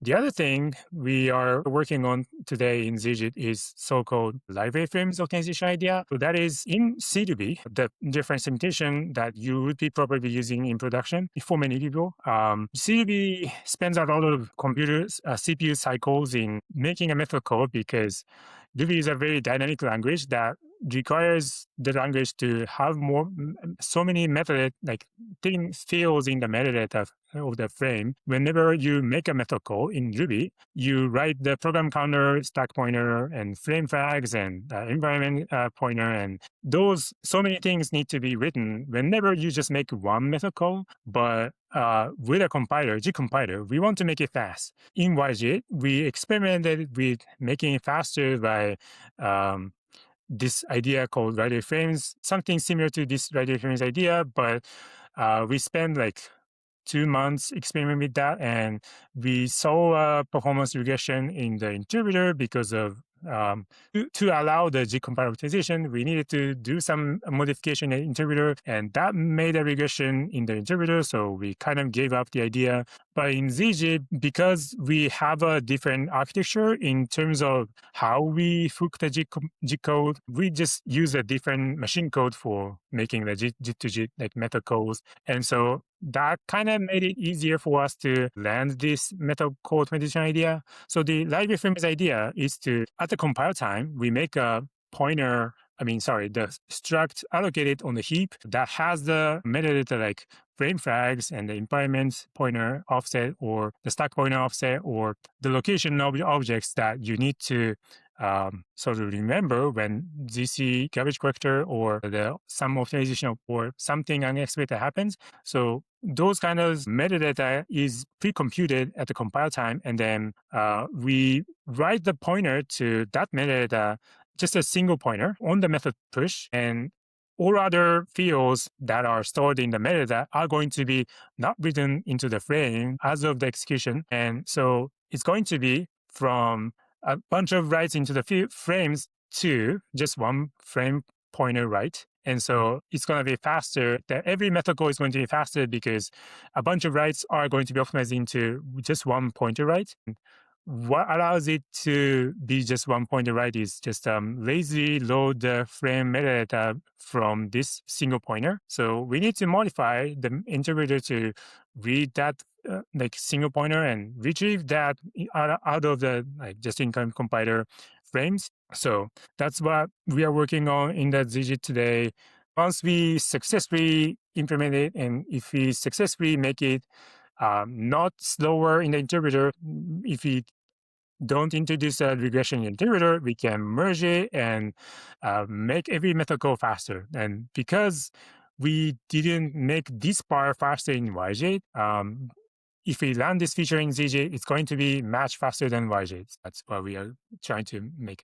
The other thing we are working on today in ZJIT is so-called library frames optimization idea. So that is in C2B, the different implementation that you would be probably using in production for many people. C2B spends a lot of CPU cycles in making a method code because Ruby is a very dynamic language that requires the language to have so many method like fields in the metadata of the frame. Whenever you make a method call in Ruby, you write the program counter, stack pointer, and frame flags, and environment pointer, and those so many things need to be written whenever you just make one method call. But with a compiler, JIT compiler, we want to make it fast. In YJIT, we experimented with making it faster by this idea called library frames, something similar to this library frames idea, but we spent like 2 months experimenting with that, and we saw a performance regression in the interpreter because of to allow the JIT compiler optimization, we needed to do some modification in the interpreter, and that made a regression in the interpreter. So we kind of gave up the idea. But in ZJIT, because we have a different architecture in terms of how we hook the JIT code, we just use a different machine code for making the JIT to JIT like method calls. And so that kind of made it easier for us to land this method call optimization idea. So the library frames idea is to, at the compile time, we make a pointer, the struct allocated on the heap that has the metadata like frame flags and the environment pointer offset or the stack pointer offset or the location of the objects that you need to sort of remember when ZC garbage collector or some optimization or something unexpected happens. So those kind of metadata is pre-computed at the compile time, and then we write the pointer to that metadata, just a single pointer on the method push, and all other fields that are stored in the metadata are going to be not written into the frame as of the execution. And so it's going to be from a bunch of writes into the frames to just one frame pointer write. And so it's going to be faster. Every method call is going to be faster because a bunch of writes are going to be optimized into just one pointer write. What allows it to be just one pointer write is just lazily load the frame metadata from this single pointer. So we need to modify the interpreter to read that like single pointer and retrieve that out of the just-in-time compiler frames. So that's what we are working on in the ZJIT today. Once we successfully implement it, and if we successfully make it not slower in the interpreter, if we don't introduce a regression interpreter, we can merge it and make every method call faster. And because we didn't make this part faster in YJIT, if we run this feature in ZJ, it's going to be much faster than YJIT. That's what we are trying to make.